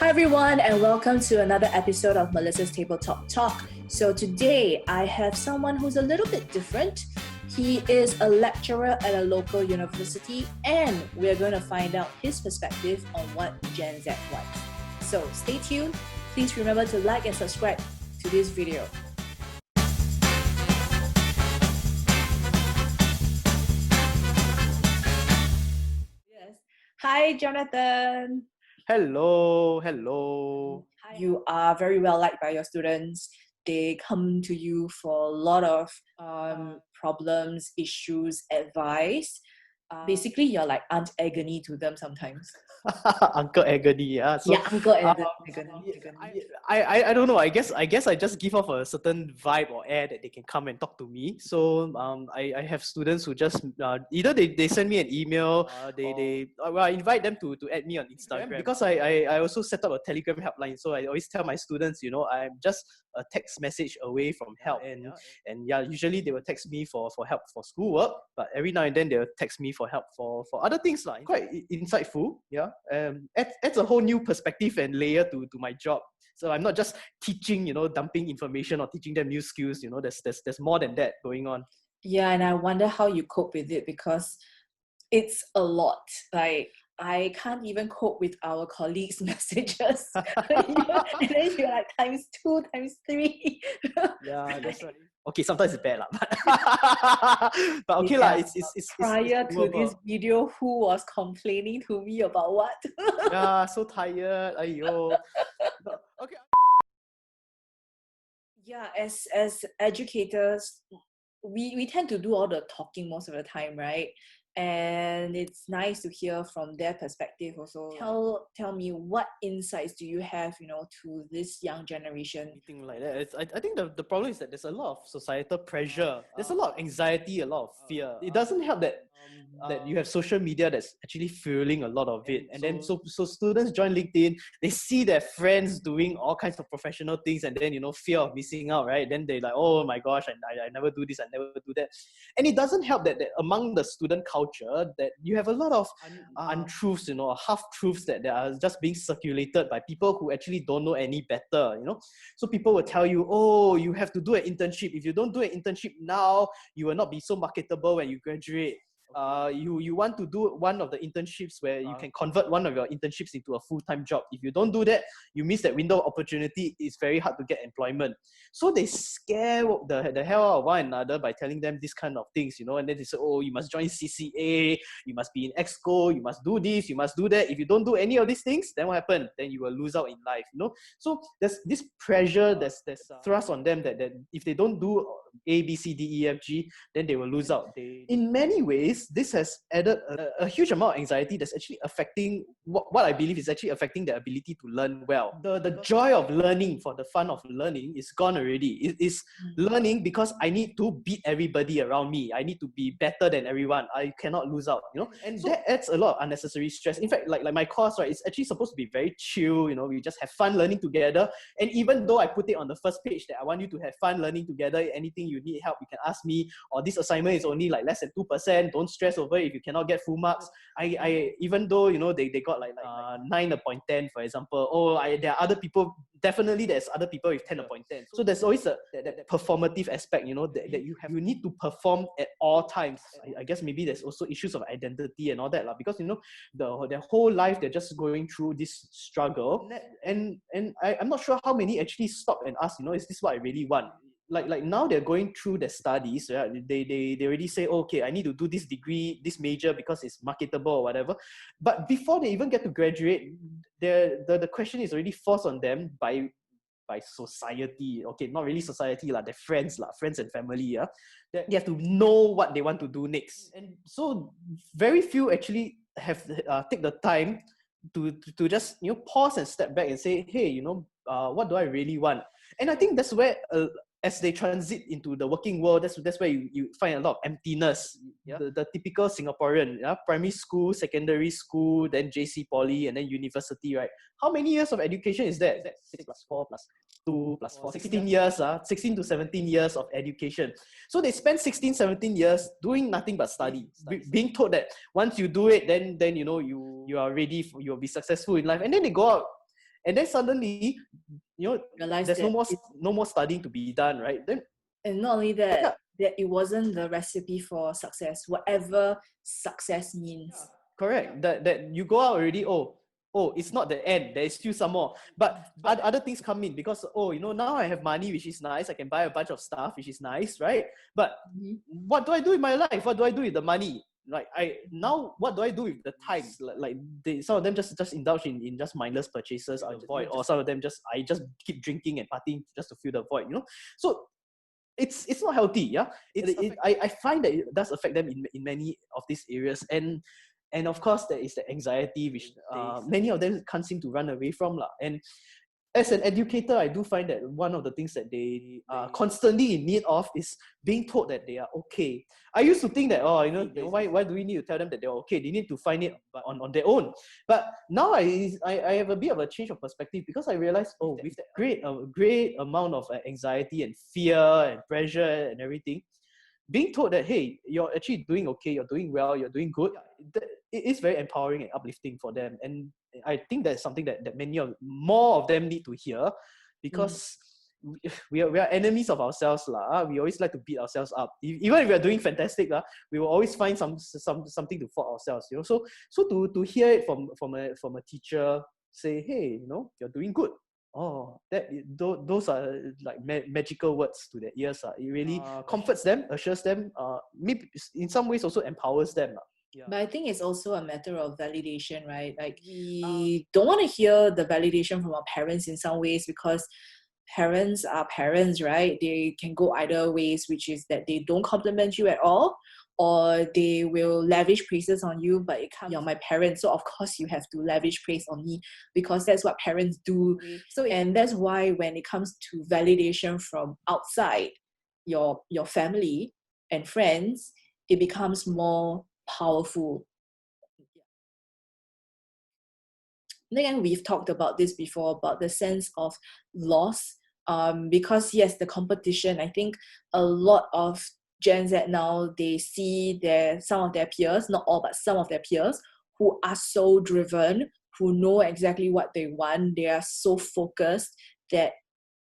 Hi everyone, and welcome to another episode of Melissa's Tabletop Talk. So today I have someone who's a little bit different. He is a lecturer at a local university, and we're going to find out his perspective on what Gen Z wants. So stay tuned. Please remember to like and subscribe to this video. Yes. Hi, Jonathan. Hello. You are very well liked by your students. They come to you for a lot of problems, issues, advice. Basically, you're like Aunt Agony to them sometimes. Uncle Agony, yeah. So, Uncle Agony. I don't know. I guess I just give off a certain vibe or air that they can come and talk to me. So I have students who just either they send me an email, I invite them to add me on Instagram because I also set up a Telegram helpline. So I always tell my students, I'm just a text message away from help, and usually they will text me for help for schoolwork, but every now and then they'll text me for help for other things like quite insightful. Adds a whole new perspective and layer to my job. So I'm not just teaching, dumping information or teaching them new skills. There's more than that going on. Yeah, and I wonder how you cope with it because it's a lot. Like, I can't even cope with our colleagues' messages. And then you're like times 2, times 3. Yeah, that's right. Okay, sometimes it's bad, but okay, it's prior to this video, who was complaining to me about what? Yeah, so tired. Aiyo. Okay. Yeah, as educators, we tend to do all the talking most of the time, right? And it's nice to hear from their perspective also. Tell me, what insights do you have, to this young generation? Anything like that. I think the problem is that there's a lot of societal pressure. There's a lot of anxiety, a lot of fear. It doesn't help that you have social media that's actually fueling a lot of it. And then so students join LinkedIn, they see their friends doing all kinds of professional things, and then fear of missing out, right? Then they're like, oh my gosh, I never do this, I never do that. And it doesn't help that among the student culture that you have a lot of untruths, half-truths that are just being circulated by people who actually don't know any better, So people will tell you, oh, you have to do an internship. If you don't do an internship now, you will not be so marketable when you graduate. You want to do one of the internships where you can convert one of your internships into a full-time job. If you don't do that, you miss that window of opportunity. It's very hard to get employment. So they scare the hell out of one another by telling them this kind of things, and then they say, oh, you must join CCA, you must be in EXCO, you must do this, you must do that. If you don't do any of these things, then what happens? Then you will lose out in life, So there's this pressure, there's thrust on them that if they don't do A, B, C, D, E, F, G, then they will lose out. In many ways, this has added a huge amount of anxiety that's actually affecting what I believe is actually affecting their ability to learn well. The joy of learning, for the fun of learning, is gone already. It is learning because I need to beat everybody around me. I need to be better than everyone. I cannot lose out, And so that adds a lot of unnecessary stress. In fact, like my course, right, it's actually supposed to be very chill. We just have fun learning together. And even though I put it on the first page that I want you to have fun learning together, anything you need help, you can ask me. Or this assignment is only like less than 2%. Don't stress over it if you cannot get full marks. I even though they got like 9 upon 10, for example. There are other people. Definitely, there's other people with 10 upon 10. So there's always that performative aspect, that you need to perform at all times. I guess maybe there's also issues of identity and all that, because their whole life they're just going through this struggle, and I'm not sure how many actually stop and ask, is this what I really want? Like now they're going through their studies, right? They already say, okay, I need to do this degree, this major because it's marketable or whatever. But before they even get to graduate, the question is already forced on them by society. Okay, not really society, their friends and family. They have to know what they want to do next. And so very few actually have take the time to just pause and step back and say, hey, what do I really want? And I think that's where as they transit into the working world, that's where you find a lot of emptiness. The typical Singaporean, primary school, secondary school, then JC, Poly, and then university, right? How many years of education is that? 6 plus 4 plus 2 plus 4, 16 years, 16 to 17 years of education. So they spend 16, 17 years doing nothing but study, being told that once you do it, then you are ready, you'll be successful in life. And then they go out And then suddenly, Realize there's that no more studying to be done, right? Then, and not only that, that it wasn't the recipe for success, whatever success means. Correct. That you go out already, it's not the end. There is still some more. But other things come in because, now I have money, which is nice. I can buy a bunch of stuff, which is nice, right? But what do I do with my life? What do I do with the money? Like what do I do with the time? Some of them just indulge in just mindless purchases out of the void, or some of them I just keep drinking and partying just to fill the void. So it's not healthy. Yeah, I find that it does affect them in many of these areas, and of course there is the anxiety which many of them can't seem to run away from lah. And as an educator, I do find that one of the things that they are constantly in need of is being told that they are okay. I used to think that, why do we need to tell them that they're okay? They need to find it on their own. But now I have a bit of a change of perspective because I realized, with that great amount of anxiety and fear and pressure and everything, being told that, hey, you're actually doing okay, you're doing well, you're doing good, it is very empowering and uplifting for them. And I think that's something that more of them need to hear, because we are enemies of ourselves lah. We always like to beat ourselves up. Even if we are doing fantastic lah, we will always find something to fault ourselves. So to hear it from a teacher say, hey, you're doing good. Those are like magical words to their ears. It really comforts them, assures them, maybe in some ways also empowers them. Yeah. But I think it's also a matter of validation, right? Like we don't want to hear the validation from our parents in some ways, because parents are parents, right? They can go either ways, which is that they don't compliment you at all, or they will lavish praises on you, but you're my parent, so of course you have to lavish praise on me, because that's what parents do. So, and that's why when it comes to validation from outside your family and friends, it becomes more powerful. Again, we've talked about this before, about the sense of loss, because yes, the competition, I think a lot of Gen Z now, they see some of their peers, not all, but some of their peers, who are so driven, who know exactly what they want. They are so focused that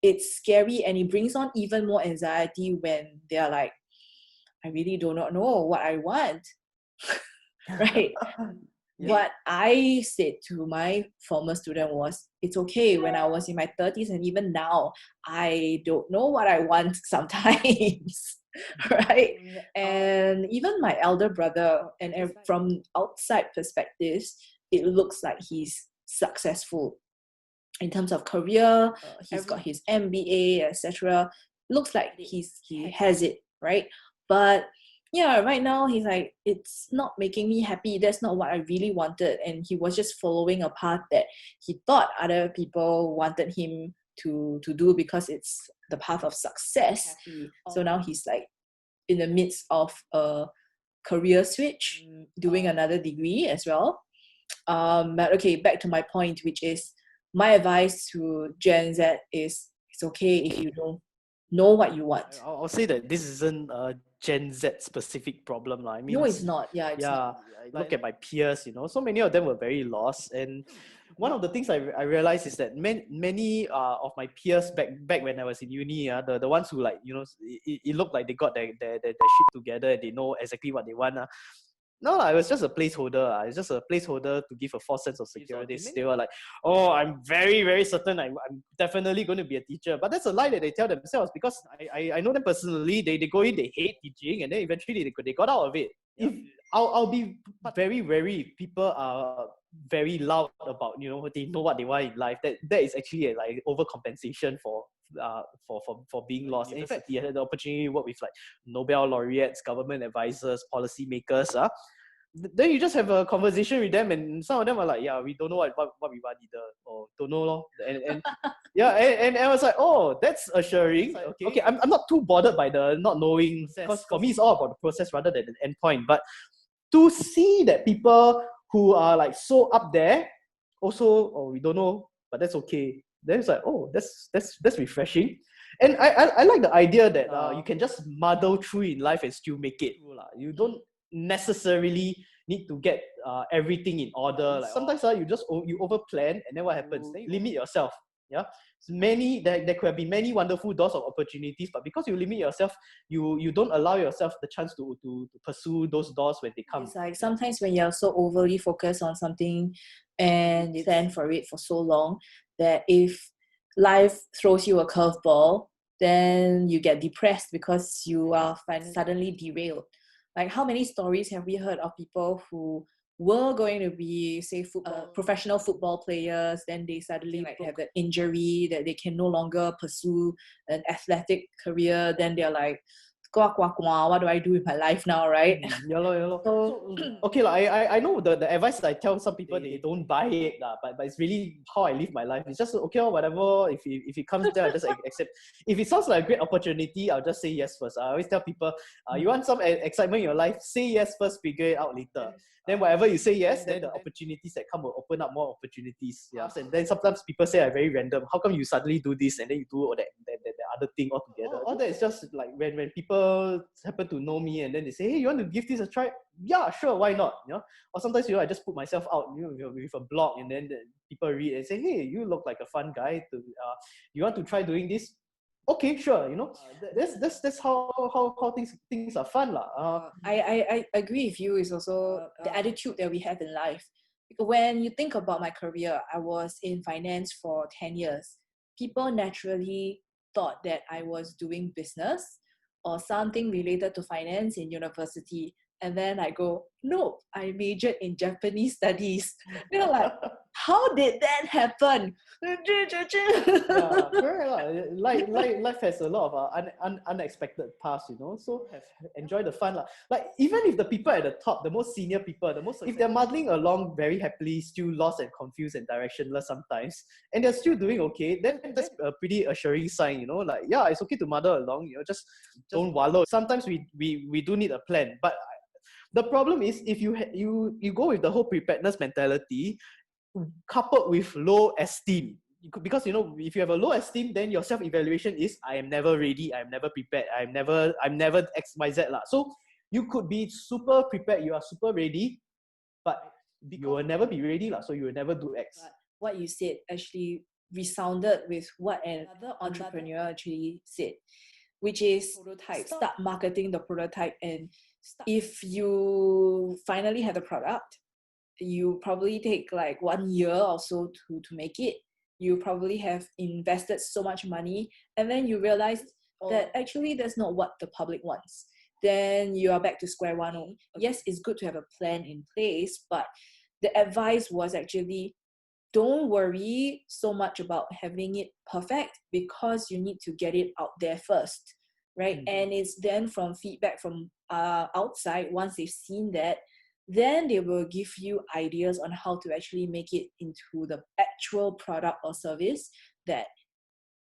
it's scary, and it brings on even more anxiety when they're like, I really do not know what I want. Right? Yeah. What I said to my former student was, it's okay. When I was in my 30s and even now, I don't know what I want sometimes. Right? And even my elder brother, and from outside perspectives, it looks like he's successful in terms of career. He's got his MBA, etc. Looks like he has it, right? But yeah, right now he's like, it's not making me happy. That's not what I really wanted. And he was just following a path that he thought other people wanted him to do, because it's the path of success. So now he's like in the midst of a career switch, doing another degree as well. But okay, back to my point, which is my advice to Gen Z is, it's okay if you don't know what you want. I'll say that this isn't a Gen Z specific problem. I mean, no, it's not. Yeah, it's not. I look at my peers, so many of them were very lost. And one of the things I realized is that many of my peers back when I was in uni, the ones who it looked like they got their shit together and they know exactly what they want. No, it was just a placeholder. It's just a placeholder to give a false sense of security. They were like, oh, I'm very, very certain I'm definitely going to be a teacher. But that's a lie that they tell themselves, because I know them personally. They go in, they hate teaching, and then eventually they got out of it. Yeah. I'll be very wary if people are very loud about, they know what they want in life. That is actually a overcompensation for being lost. And in fact, he had the opportunity to work with Nobel laureates, government advisors, policy makers. Then you just have a conversation with them, and some of them are like, yeah, we don't know what we want either, or don't know lor. And yeah, and I was like, oh, that's assuring. Okay, I'm not too bothered by the not knowing, because for me it's all about the process rather than the end point. But to see that people who are so up there also, we don't know, but that's okay. Then it's like, oh, that's refreshing. And I like the idea that you can just muddle through in life and still make it. You don't necessarily need to get everything in order. Like sometimes you over plan, and then what happens? Then you limit yourself. Yeah, so there could have been many wonderful doors of opportunities, but because you limit yourself, you don't allow yourself the chance to pursue those doors when they come. It's like sometimes when you're so overly focused on something and you plan for it for so long that if life throws you a curveball, then you get depressed because you are suddenly derailed. Like how many stories have we heard of people who were going to be, say, professional football players, then they suddenly have an injury that they can no longer pursue an athletic career, then they're like, what do I do with my life now, right? Yeah. So, okay, I know the advice I tell some people, they don't buy it, but it's really how I live my life. It's just, okay, whatever, if it comes there, I just accept. If it sounds like a great opportunity, I'll just say yes first. I always tell people, you want some excitement in your life, say yes first, figure it out later. Then whatever you say yes, then the opportunities that come will open up more opportunities. Yeah. And then sometimes people say I'm very random. How come you suddenly do this and then you do all that other thing altogether? All that is just like when people happen to know me and then they say, hey, you want to give this a try? Yeah, sure, why not? You know? Or sometimes I just put myself out with a blog, and then people read and say, hey, you look like a fun guy. You want to try doing this? Okay, sure. That's how things are fun lah. I agree with you. Is also the attitude that we have in life. When you think about my career, I was in finance for 10 years. People naturally thought that I was doing business or something related to finance in university. And then I go, no, I majored in Japanese studies. They're like, how did that happen? Yeah, correct. Life has a lot of unexpected paths, so enjoy the fun. Like, even if the people at the top, the most senior people, if they're muddling along very happily, still lost and confused and directionless sometimes, and they're still doing okay, then that's a pretty assuring sign, like, yeah, it's okay to muddle along, just don't wallow. Sometimes we do need a plan, but the problem is if you go with the whole preparedness mentality coupled with low esteem, because if you have a low esteem, then your self-evaluation is, I am never ready, I am never prepared, I'm never XYZ lah. So you could be super prepared, you are super ready, but you will never be ready lah, so you will never do X. What you said actually resounded with what another entrepreneur actually said, which is prototype. Start marketing the prototype, and if you finally have the product, you probably take like 1 year or so to make it. You probably have invested so much money, and then you realize that actually that's not what the public wants. Then you are back to square one. Yes, it's good to have a plan in place, but the advice was actually, don't worry so much about having it perfect, because you need to get it out there first, right? Mm-hmm. And it's then from feedback from outside, once they've seen that, then they will give you ideas on how to actually make it into the actual product or service that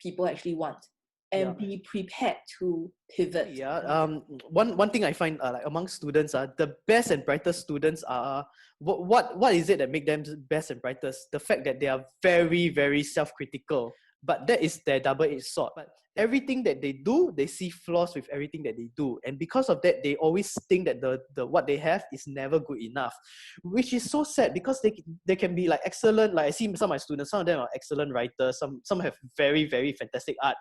people actually want. And be prepared to pivot. Yeah. One thing I find like among students, the best and brightest students are what is it that make them best and brightest? The fact that they are very, very self-critical. But that is their double-edged sword. But everything that they do, they see flaws with everything that they do, and because of that, they always think that the what they have is never good enough, which is so sad, because they can be like excellent. Like I see some of my students, some of them are excellent writers, some have very, very fantastic art.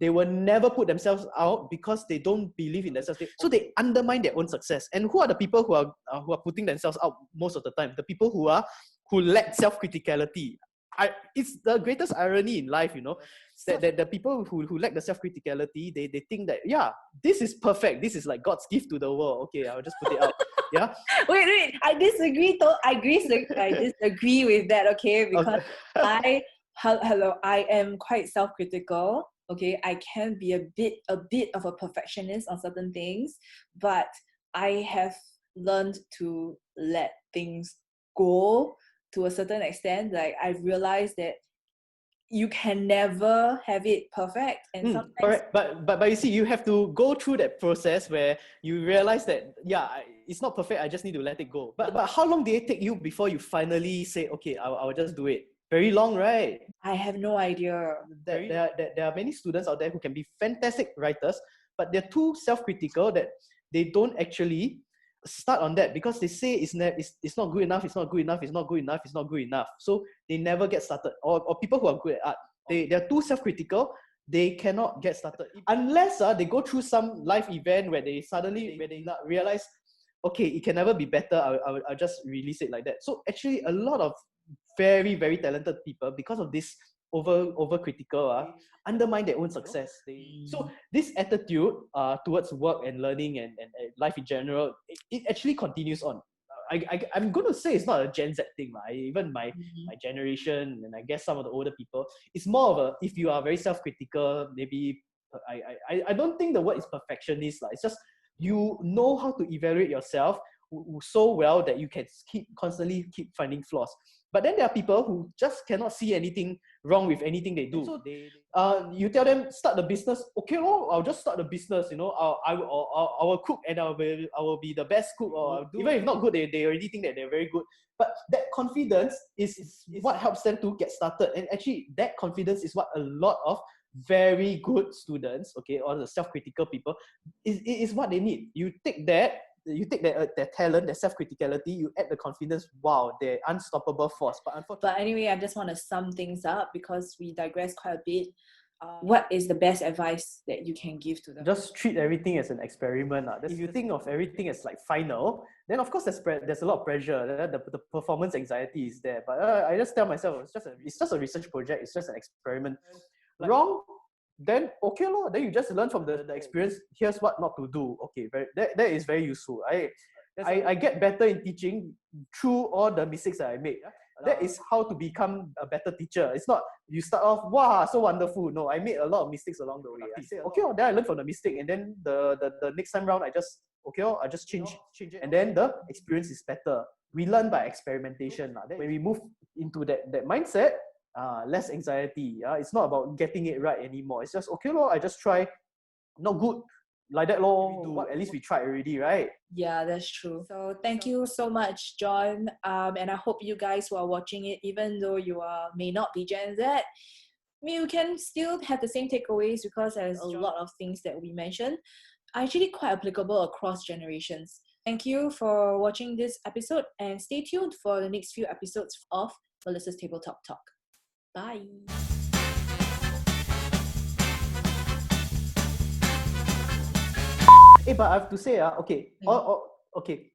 They will never put themselves out because they don't believe in themselves. So they undermine their own success. And who are the people who are putting themselves out most of the time? The people who lack self-criticality. It's the greatest irony in life, that the people who lack the self-criticality, they think that, yeah, this is perfect. This is like God's gift to the world. Okay, I'll just put it out. Yeah. Wait. I disagree. I disagree with that. Okay, because okay. I am quite self-critical. Okay, I can be a bit of a perfectionist on certain things, but I have learned to let things go to a certain extent. Like, I've realized that you can never have it perfect, and sometimes correct. But you see, you have to go through that process where you realize that, yeah, it's not perfect, I just need to let it go. But how long did it take you before you finally say, okay, I'll just do it? Very long, right? I have no idea. There are many students out there who can be fantastic writers, but they're too self-critical that they don't actually start on that, because they say it's not good enough, it's not good enough, it's not good enough, it's not good enough. So they never get started. Or people who are good at art, they're too self-critical, they cannot get started. Unless they go through some life event where they realize, okay, it can never be better, I'll just release it like that. So actually a lot of very, very talented people, because of this over critical, undermine their own success. So this attitude towards work and learning and life in general, it actually continues on. I'm going to say it's not a Gen Z thing. Even my generation, and I guess some of the older people, it's more of a, if you are very self-critical, maybe, I don't think the word is perfectionist. It's just you know how to evaluate yourself so well that you can constantly keep finding flaws. But then there are people who just cannot see anything wrong with anything they do. So you tell them, start the business. Okay, I'll just start the business. I will cook, and I will be the best cook. Or even if not good, they already think that they're very good. But that confidence is what helps them to get started. And actually, that confidence is what a lot of very good students, okay, or the self-critical people, is what they need. You take that talent, their self-criticality, you add the confidence, wow, they're unstoppable force. But anyway, I just want to sum things up because we digress quite a bit. What is the best advice that you can give to them? Just treat everything as an experiment. If you think of everything as like final, then of course there's a lot of pressure. The performance anxiety is there. But I just tell myself, it's just a research project, it's just an experiment. Wrong, then okay then you just learn from the experience. Here's what not to do. Okay, that is very useful. I get better in teaching through all the mistakes that I made. That is how to become a better teacher. It's not you start off, wow, so wonderful. No, I made a lot of mistakes along the way. I say, okay, then I learn from the mistake, and then the next time round I just change it, and then the experience is better. We learn by experimentation. When we move into that mindset, less anxiety. It's not about getting it right anymore. It's just, okay, I just try. Not good. Like that, at least we tried already, right? Yeah, that's true. So thank you so much, John. And I hope you guys who are watching it, even though you may not be Gen Z, you can still have the same takeaways, because there's a lot of things that we mentioned are actually quite applicable across generations. Thank you for watching this episode, and stay tuned for the next few episodes of Melissa's Tabletop Talk. Bye. But I have to say, okay,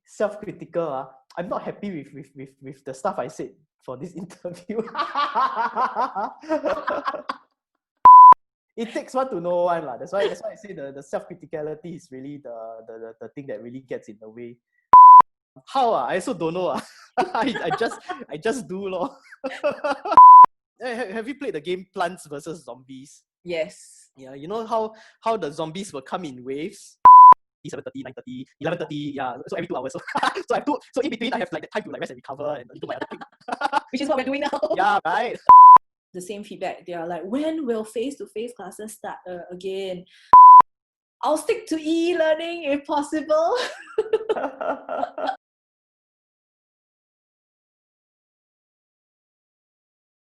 self-critical. I'm not happy with the stuff I said for this interview. It takes one to know one. That's why I say the self-criticality is really the thing that really gets in the way. How? I also don't know. I just do. Have you played the game Plants vs. Zombies? Yes. Yeah, you know how the zombies will come in waves? 7:30, 9:30, 11:30, yeah. So every 2 hours. So in between I have like the time to rest and recover and do my other thing. Which is what we're doing now. Yeah, right. The same feedback. They are like, when will face-to-face classes start again? I'll stick to e-learning if possible.